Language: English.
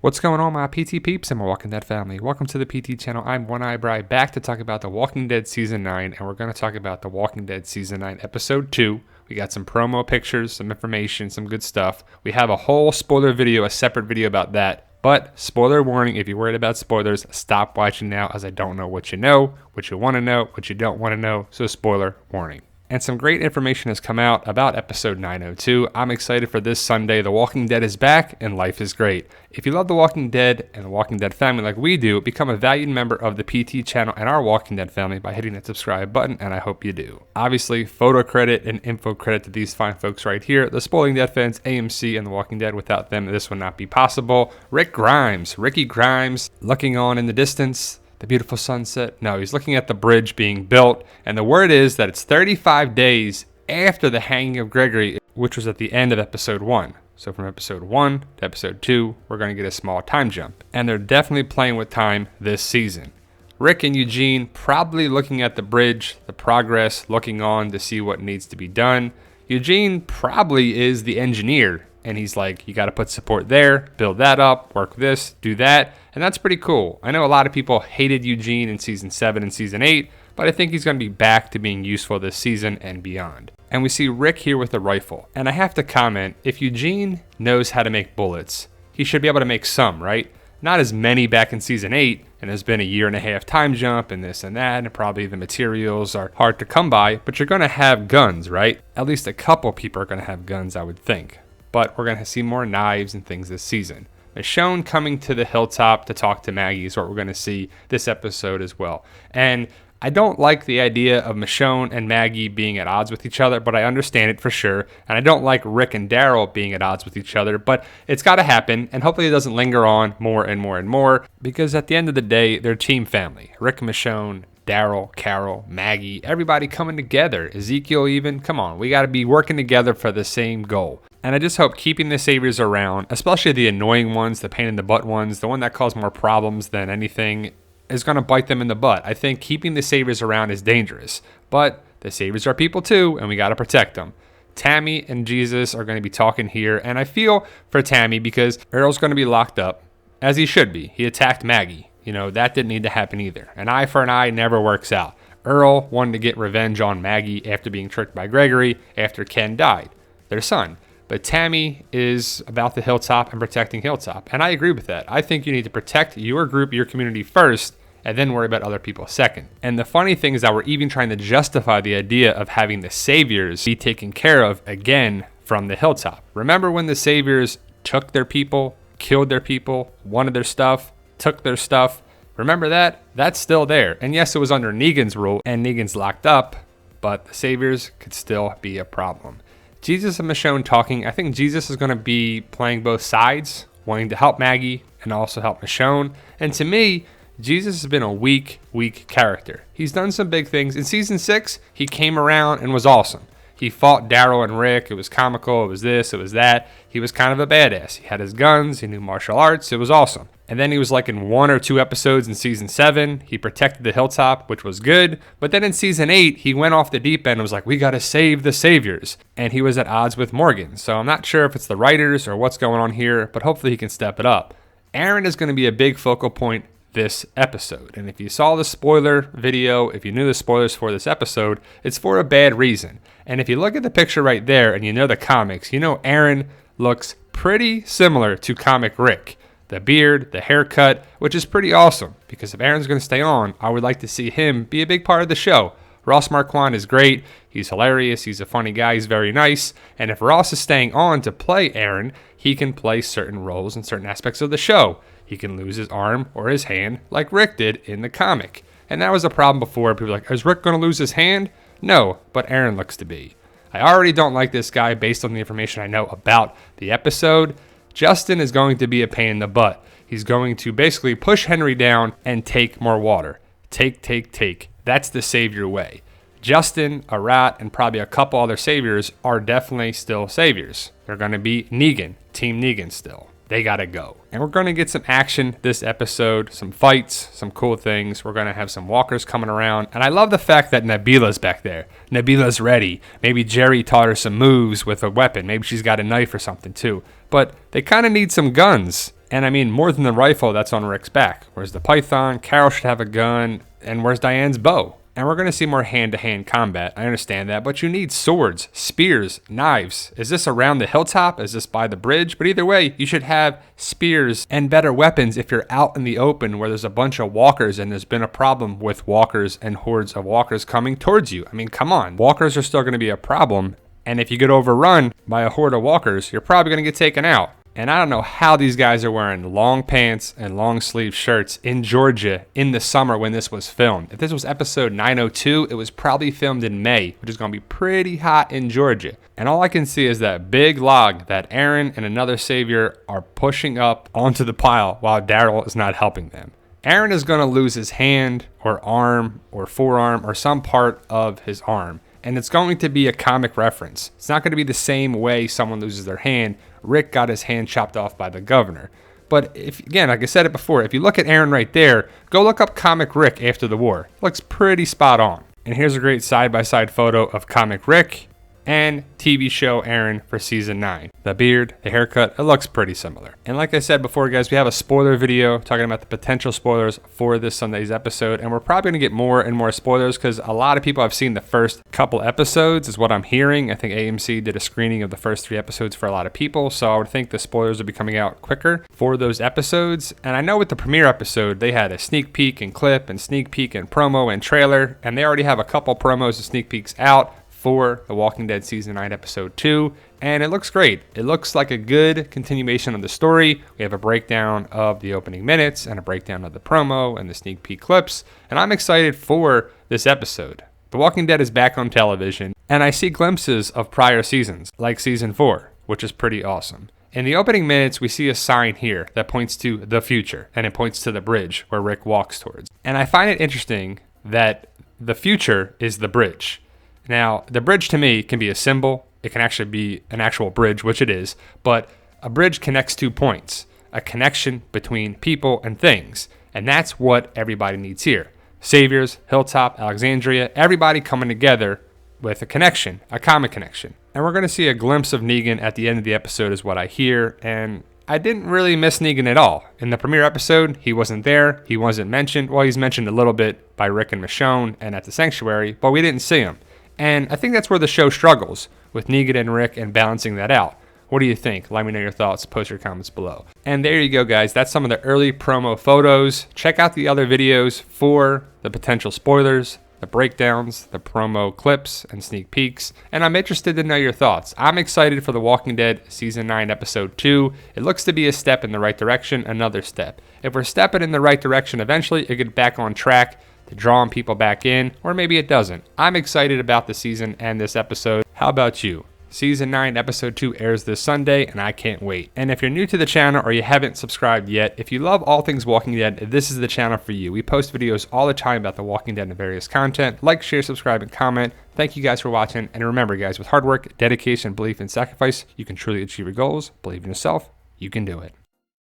What's going on, my PT peeps and my Walking Dead family? Welcome to the PT channel. I'm One Eye Bri, back to talk about The Walking Dead Season 9, and we're going to talk about The Walking Dead Season 9, Episode 2. We got some promo pictures, some information, some good stuff. We have a whole spoiler video, a separate video about that. But, spoiler warning, if you're worried about spoilers, stop watching now, as I don't know what you know, what you want to know, what you don't want to know, so spoiler warning. And some great information has come out about episode 902. I'm excited for this Sunday. The Walking Dead is back and life is great. If you love The Walking Dead and The Walking Dead family like we do, become a valued member of the PT channel and our Walking Dead family by hitting that subscribe button, and I hope you do. Obviously, photo credit and info credit to these fine folks right here. The Spoiling Dead fans, AMC, and The Walking Dead. Without them, this would not be possible. Ricky Grimes, looking on in the distance. The beautiful sunset. No, he's looking at the bridge being built, and the word is that it's 35 days after the hanging of Gregory, which was at the end of episode 1. So from episode 1 to episode 2, we're going to get a small time jump. And they're definitely playing with time this season. Rick and Eugene probably looking at the bridge, the progress, looking on to see what needs to be done. Eugene probably is the engineer. And he's like, you got to put support there, build that up, work this, do that. And that's pretty cool. I know a lot of people hated Eugene in season 7 and season 8, but I think he's going to be back to being useful this season and beyond. And we see Rick here with a rifle. And I have to comment, if Eugene knows how to make bullets, he should be able to make some, right? Not as many back in season 8, and there's been a 1.5 year time jump and this and that, and probably the materials are hard to come by, but you're going to have guns, right? At least a couple people are going to have guns, I would think. But we're going to see more knives and things this season. Michonne coming to the hilltop to talk to Maggie is what we're going to see this episode as well. And I don't like the idea of Michonne and Maggie being at odds with each other, but I understand it for sure. And I don't like Rick and Daryl being at odds with each other, but it's got to happen. And hopefully it doesn't linger on more and more and more, because at the end of the day, they're team family. Rick and Michonne, Daryl, Carol, Maggie, everybody coming together. Ezekiel even. Come on, we got to be working together for the same goal. And I just hope keeping the saviors around, especially the annoying ones, the pain in the butt ones, the one that cause more problems than anything, is going to bite them in the butt. I think keeping the saviors around is dangerous. But the saviors are people too, and we got to protect them. Tammy and Jesus are going to be talking here, and I feel for Tammy because Earl's going to be locked up, as he should be. He attacked Maggie. You know, that didn't need to happen either. An eye for an eye never works out. Earl wanted to get revenge on Maggie after being tricked by Gregory after Ken died, their son. But Tammy is about the hilltop and protecting hilltop. And I agree with that. I think you need to protect your group, your community first, and then worry about other people second. And the funny thing is that we're even trying to justify the idea of having the saviors be taken care of again from the hilltop. Remember when the saviors took their people, killed their people, wanted their stuff, took their stuff? Remember that? That's still there. And yes, it was under Negan's rule, and Negan's locked up, but the saviors could still be a problem. Jesus and Michonne talking. I think Jesus is going to be playing both sides, wanting to help Maggie and also help Michonne. And to me, Jesus has been a weak character. He's done some big things. In season 6, he came around and was awesome. He fought Daryl and Rick. It was comical. It was this. It was that. He was kind of a badass. He had his guns. He knew martial arts. It was awesome. And then he was like in 1 or 2 episodes in season 7. He protected the hilltop, which was good. But then in season 8, he went off the deep end and was like, we got to save the saviors. And he was at odds with Morgan. So I'm not sure if it's the writers or what's going on here, but hopefully he can step it up. Aaron is going to be a big focal point this episode. And if you saw the spoiler video, if you knew the spoilers for this episode, it's for a bad reason. And if you look at the picture right there and you know the comics, you know Aaron looks pretty similar to comic Rick. The beard, the haircut, which is pretty awesome, because if Aaron's going to stay on, I would like to see him be a big part of the show. Ross Marquand is great. He's hilarious. He's a funny guy. He's very nice. And if Ross is staying on to play Aaron, he can play certain roles in certain aspects of the show. He can lose his arm or his hand like Rick did in the comic. And that was a problem before. People were like, is Rick going to lose his hand? No, but Aaron looks to be. I already don't like this guy based on the information I know about the episode. Justin is going to be a pain in the butt. He's going to basically push Henry down and take more water. Take. That's the savior way. Justin, Arat, and probably a couple other saviors are definitely still saviors. They're going to be Negan, Team Negan still. They got to go. And we're going to get some action this episode, some fights, some cool things. We're going to have some walkers coming around. And I love the fact that Nabila's back there. Nabila's ready. Maybe Jerry taught her some moves with a weapon. Maybe she's got a knife or something too. But they kind of need some guns And I mean, more than the rifle that's on Rick's back. Where's the python? Carol should have a gun. And where's Diane's bow? And we're going to see more hand-to-hand combat. I understand that, but you need swords, spears, knives. Is this around the hilltop? Is this by the bridge? But either way, you should have spears and better weapons if you're out in the open where there's a bunch of walkers and there's been a problem with walkers and hordes of walkers coming towards you. I mean, come on. Walkers are still going to be a problem. And if you get overrun by a horde of walkers, you're probably going to get taken out. And I don't know how these guys are wearing long pants and long sleeve shirts in Georgia in the summer when this was filmed. If this was episode 902, it was probably filmed in May, which is going to be pretty hot in Georgia. And all I can see is that big log that Aaron and another savior are pushing up onto the pile while Daryl is not helping them. Aaron is going to lose his hand or arm or forearm or some part of his arm. And it's going to be a comic reference. It's not going to be the same way someone loses their hand. Rick got his hand chopped off by the governor. But if, again, like I said it before, if you look at Aaron right there, go look up Comic Rick after the war. It looks pretty spot on. And here's a great side-by-side photo of Comic Rick and TV show Aaron for season 9. The beard, the haircut, it looks pretty similar. And like I said before, guys, we have a spoiler video talking about the potential spoilers for this Sunday's episode. And we're probably going to get more and more spoilers because a lot of people have seen the first couple episodes is what I'm hearing. I think AMC did a screening of the first 3 episodes for a lot of people. So I would think the spoilers will be coming out quicker for those episodes. And I know with the premiere episode, they had a sneak peek and clip and sneak peek and promo and trailer. And they already have a couple promos and sneak peeks out for The Walking Dead Season 9 Episode 2, and it looks great. It looks like a good continuation of the story. We have a breakdown of the opening minutes and a breakdown of the promo and the sneak peek clips, and I'm excited for this episode. The Walking Dead is back on television, and I see glimpses of prior seasons, like Season 4, which is pretty awesome. In the opening minutes, we see a sign here that points to the future, and it points to the bridge where Rick walks towards. And I find it interesting that the future is the bridge. Now, the bridge to me can be a symbol. It can actually be an actual bridge, which it is. But a bridge connects 2 points, a connection between people and things. And that's what everybody needs here. Saviors, Hilltop, Alexandria, everybody coming together with a connection, a common connection. And we're going to see a glimpse of Negan at the end of the episode is what I hear. And I didn't really miss Negan at all. In the premiere episode, he wasn't there. He wasn't mentioned. Well, he's mentioned a little bit by Rick and Michonne and at the sanctuary, but we didn't see him. And I think that's where the show struggles, with Negan and Rick and balancing that out. What do you think? Let me know your thoughts. Post your comments below. And there you go, guys. That's some of the early promo photos. Check out the other videos for the potential spoilers, the breakdowns, the promo clips, and sneak peeks. And I'm interested to know your thoughts. I'm excited for The Walking Dead Season 9 Episode 2. It looks to be a step in the right direction, another step. If we're stepping in the right direction eventually, it get back on track to drawing people back in, or maybe it doesn't. I'm excited about the season and this episode. How about you? Season 9, Episode 2 airs this Sunday, and I can't wait. And if you're new to the channel or you haven't subscribed yet, if you love all things Walking Dead, this is the channel for you. We post videos all the time about The Walking Dead and various content. Like, share, subscribe, and comment. Thank you guys for watching. And remember, guys, with hard work, dedication, belief, and sacrifice, you can truly achieve your goals. Believe in yourself. You can do it.